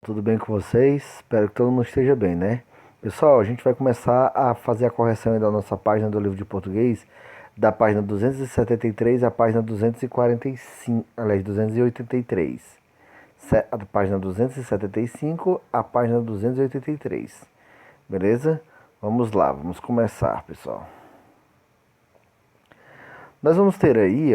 Tudo bem com vocês? Espero que todo mundo esteja bem, né? Pessoal, a gente vai começar a fazer a correção aí da nossa página do livro de português, da página 273 à página 245, aliás, 283. A página 275 à página 283. Beleza? Vamos lá, vamos começar, pessoal. Nós vamos ter aí,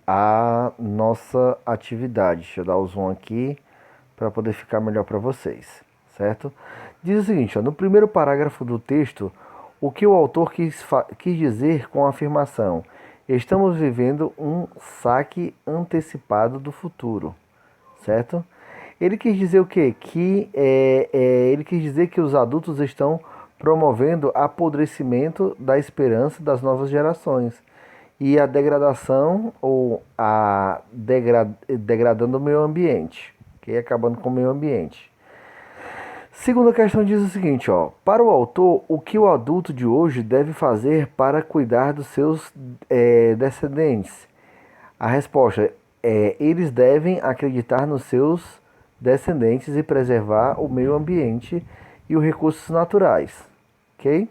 a nossa atividade. Deixa eu dar o zoom aqui para poder ficar melhor para vocês, certo? Diz o seguinte, no primeiro parágrafo do texto, o que o autor quis dizer com a afirmação: estamos vivendo um saque antecipado do futuro, certo? Ele quis dizer o quê? Ele quis dizer que os adultos estão promovendo apodrecimento da esperança das novas gerações e a degradação ou degradando o meio ambiente, okay? Acabando com o meio ambiente. Segunda questão diz o seguinte, para o autor, o que o adulto de hoje deve fazer para cuidar dos seus descendentes? A resposta é: eles devem acreditar nos seus descendentes e preservar o meio ambiente e os recursos naturais, ok?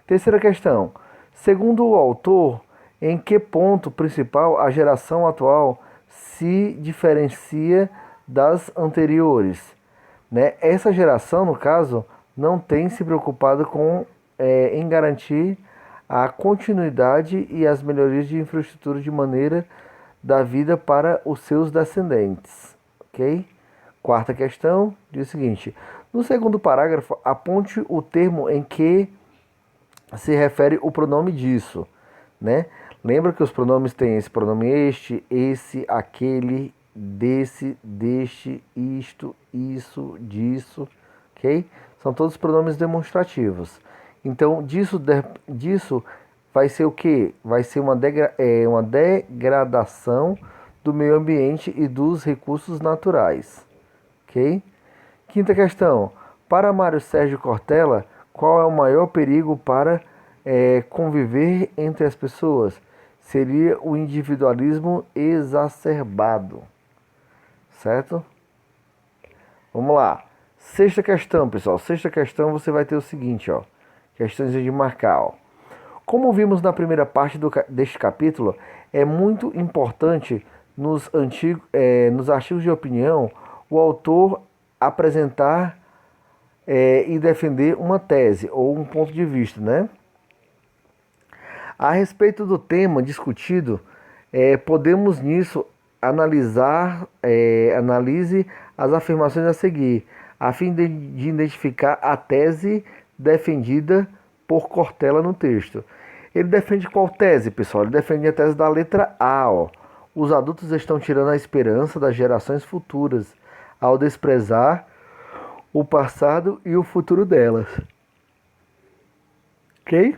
Terceira questão, segundo o autor, em que ponto principal a geração atual se diferencia das anteriores? Né? Essa geração, no caso, não tem se preocupado em garantir a continuidade e as melhorias de infraestrutura de maneira da vida para os seus descendentes. Ok? Quarta questão diz o seguinte: no segundo parágrafo, aponte o termo em que se refere o pronome disso, né? Lembra que os pronomes têm esse pronome este, esse, aquele, desse, deste, isto, isso, disso, ok? São todos pronomes demonstrativos. Então, disso vai ser o que? Vai ser uma degradação do meio ambiente e dos recursos naturais, ok? Quinta questão. Para Mário Sérgio Cortella, qual é o maior perigo para conviver entre as pessoas? Seria o individualismo exacerbado, certo? Vamos lá. Sexta questão, pessoal. Sexta questão você vai ter o seguinte, questões de marcar, Como vimos na primeira parte deste capítulo, é muito importante nos artigos de opinião o autor apresentar e defender uma tese ou um ponto de vista, né? A respeito do tema discutido, podemos nisso analise as afirmações a seguir, a fim de identificar a tese defendida por Cortella no texto. Ele defende qual tese, pessoal? Ele defende a tese da letra A. Os adultos estão tirando a esperança das gerações futuras ao desprezar o passado e o futuro delas. Ok?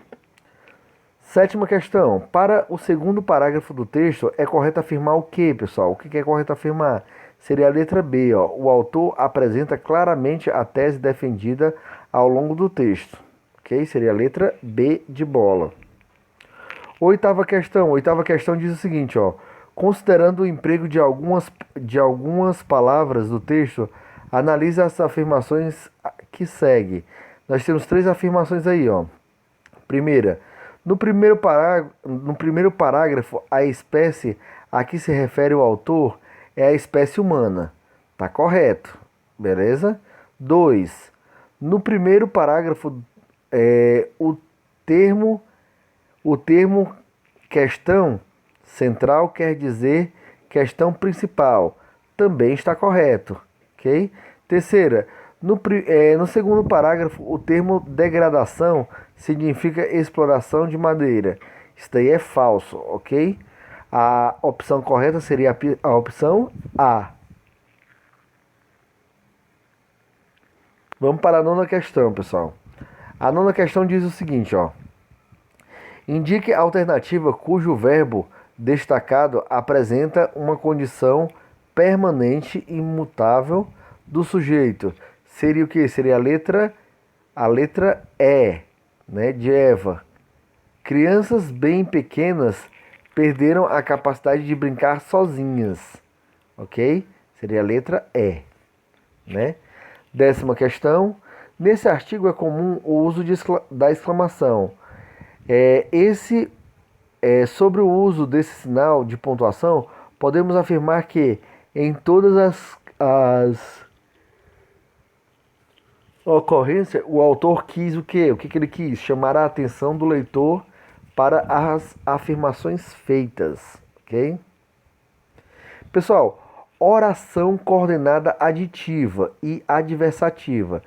Sétima questão. Para o segundo parágrafo do texto, é correto afirmar o que, pessoal? O que é correto afirmar? Seria a letra B. O autor apresenta claramente a tese defendida ao longo do texto. Ok? Seria a letra B de bola. Oitava questão. Oitava questão diz o seguinte, considerando o emprego de algumas palavras do texto, analise as afirmações que seguem. Nós temos três afirmações aí, Primeira, no primeiro parágrafo, a espécie a que se refere o autor é a espécie humana. Tá correto, beleza? 2. No primeiro parágrafo, o termo questão central quer dizer questão principal. Também está correto, ok? Terceira, no segundo parágrafo, o termo degradação significa exploração de madeira. Isso daí é falso, ok? A opção correta seria a opção A. Vamos para a nona questão, pessoal. A nona questão diz o seguinte, indique a alternativa cujo verbo destacado apresenta uma condição permanente e imutável do sujeito. Seria o que? Seria a letra E, né, de Eva. Crianças bem pequenas perderam a capacidade de brincar sozinhas, ok? Seria a letra E, né? 10ª questão. Nesse artigo é comum o uso da exclamação. Sobre o uso desse sinal de pontuação, podemos afirmar que em todas as ocorrências, o autor quis o quê? O que ele quis? Chamar a atenção do leitor para as afirmações feitas, ok? Pessoal, oração coordenada aditiva e adversativa.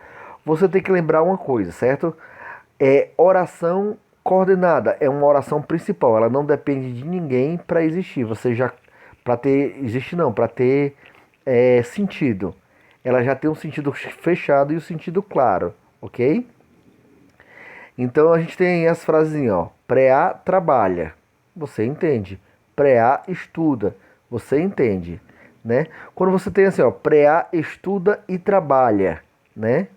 Você tem que lembrar uma coisa, certo? Oração coordenada é uma oração principal, ela não depende de ninguém para existir. Você já para ter existe não, para ter sentido. Ela já tem um sentido fechado e um sentido claro, ok? Então a gente tem as frases, ó. Pré-A trabalha, você entende. Pré-A estuda, você entende, né? Quando você tem assim, ó, pré-A estuda e trabalha, né?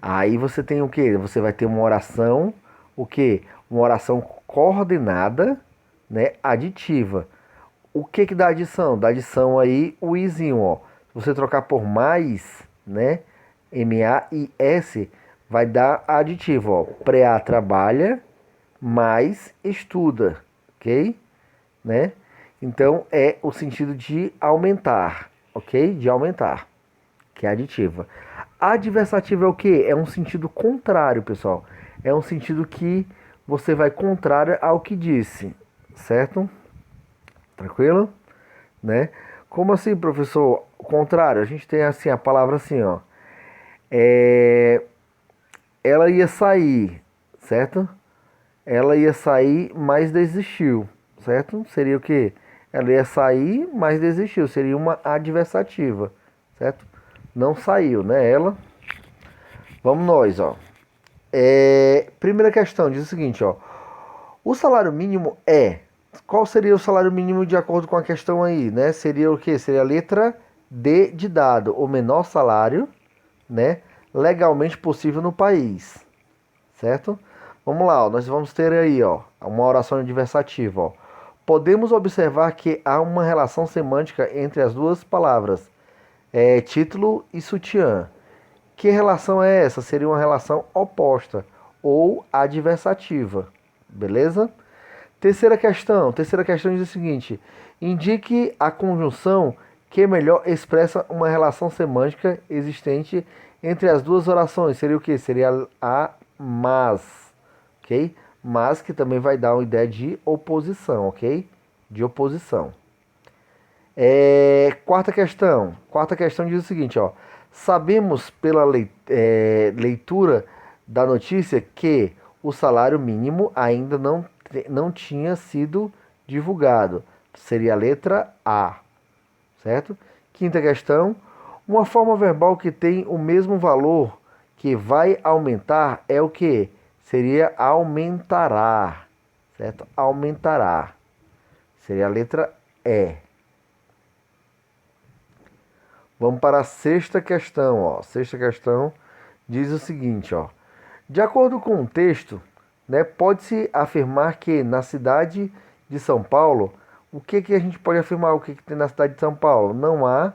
Aí você tem o quê? Você vai ter uma oração, o quê? Uma oração coordenada, né? Aditiva. O que que dá adição? Dá adição aí o izinho, ó. Se você trocar por mais, né? M-A-I-S, vai dar aditivo, ó. Pré-A trabalha, mais estuda, ok? Né? Então é o sentido de aumentar, ok? De aumentar, que é aditiva. Adversativa é o que? É um sentido contrário, pessoal. É um sentido que você vai contrário ao que disse, certo? Tranquilo? Né? Como assim, professor? O contrário, a gente tem assim a palavra assim, ó. Ela ia sair, certo? Ela ia sair, mas desistiu, certo? Seria o quê? Ela ia sair, mas desistiu. Seria uma adversativa, certo? Não saiu, né? Ela. Vamos nós, ó. Primeira questão diz o seguinte, ó. O salário mínimo é. Qual seria o salário mínimo de acordo com a questão aí, né? Seria o quê? Seria a letra D de dado, o menor salário, né? Legalmente possível no país, certo? Vamos lá, ó, nós vamos ter aí, ó, uma oração adversativa, ó. Podemos observar que há uma relação semântica entre as duas palavras, título e sutiã. Que relação é essa? Seria uma relação oposta ou adversativa, beleza? Terceira questão diz o seguinte: indique a conjunção que melhor expressa uma relação semântica existente entre as duas orações. Seria o que? Seria a mas, ok? Mas que também vai dar uma ideia de oposição, ok? De oposição. Quarta questão diz o seguinte, ó. Sabemos pela leitura da notícia que o salário mínimo ainda não tinha sido divulgado. Seria a letra A, certo? Quinta questão. Uma forma verbal que tem o mesmo valor que vai aumentar é o que? Seria aumentará, certo? Aumentará. Seria a letra E. Vamos para a sexta questão, ó. Sexta questão diz o seguinte, ó. De acordo com o texto, né, pode-se afirmar que na cidade de São Paulo, o que a gente pode afirmar? O que tem na cidade de São Paulo? Não há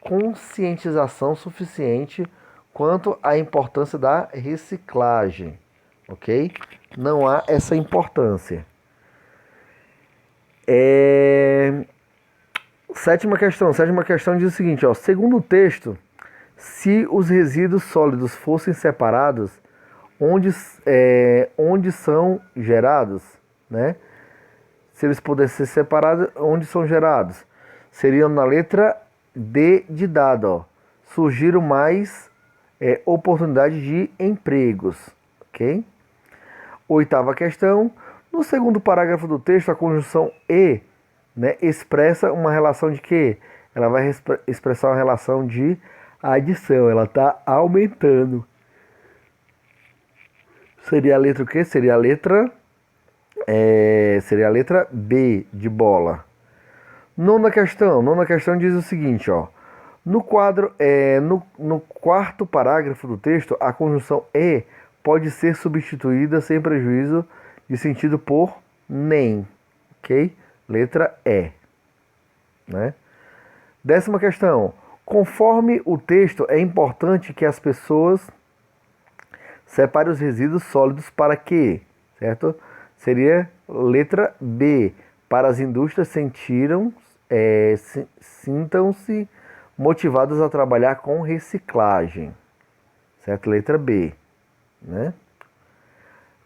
conscientização suficiente quanto à importância da reciclagem, ok? Não há essa importância. Sétima questão diz o seguinte, ó, segundo o texto, se os resíduos sólidos fossem separados, onde são gerados, né? Se eles pudessem ser separados, onde são gerados? Seriam na letra D de dado, ó. Surgiram mais oportunidades de empregos, ok? Oitava questão, no segundo parágrafo do texto, a conjunção e, né, expressa uma relação de quê? Ela vai expressar uma relação de adição, ela está aumentando. Seria a letra o quê? Seria a letra B de bola. Nona questão diz o seguinte, ó. No quarto parágrafo do texto, a conjunção e pode ser substituída sem prejuízo de sentido por nem, ok? Letra E, né? 10ª questão. Conforme o texto, é importante que as pessoas separem os resíduos sólidos para que, certo? Seria letra B. Para as indústrias sintam-se motivadas a trabalhar com reciclagem. Certo? Letra B. Né?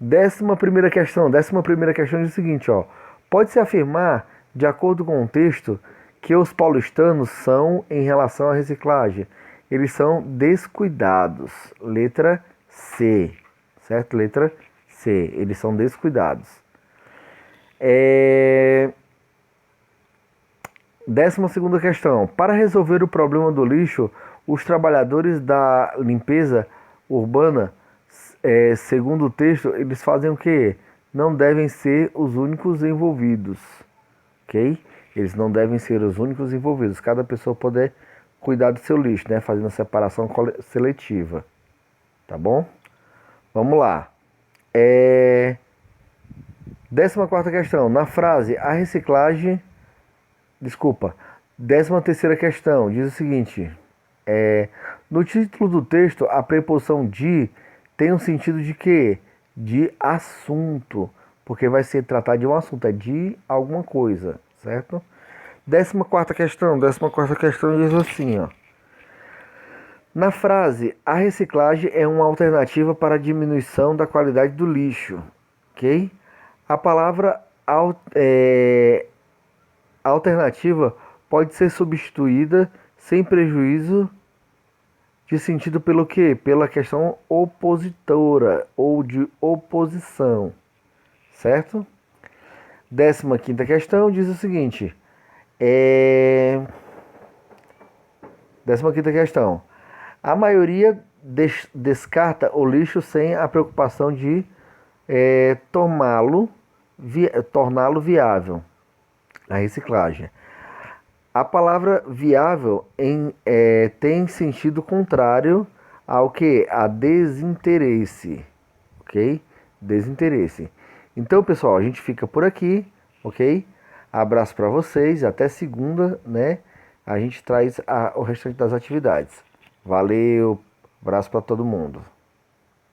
11ª questão. 11ª questão diz o seguinte, ó. Pode-se afirmar, de acordo com o texto, que os paulistanos são, em relação à reciclagem, eles são descuidados. Letra C. Certo? Letra C. Eles são descuidados. 12ª questão. Para resolver o problema do lixo, os trabalhadores da limpeza urbana, segundo o texto, eles fazem o quê? Não devem ser os únicos envolvidos. Ok? Eles não devem ser os únicos envolvidos. Cada pessoa poder cuidar do seu lixo, né? Fazendo a separação seletiva. Tá bom? Vamos lá. 14ª questão. Na frase, a reciclagem... Desculpa. 13ª questão. Diz o seguinte. No título do texto, a preposição de tem um sentido de quê? De assunto. Porque vai ser tratado de um assunto. É de alguma coisa. Certo? 14ª questão. 14ª questão diz assim, ó. Na frase, a reciclagem é uma alternativa para a diminuição da qualidade do lixo. Ok? A palavra alternativa pode ser substituída sem prejuízo de sentido pelo quê? Pela questão opositora ou de oposição. Certo? 15ª questão diz o seguinte. 15ª questão. A maioria descarta o lixo sem a preocupação de torná-lo viável. A reciclagem. A palavra viável tem sentido contrário ao que? A desinteresse. Ok? Desinteresse. Então, pessoal, a gente fica por aqui, ok? Abraço para vocês, até segunda, né? A gente traz o restante das atividades. Valeu, abraço para todo mundo.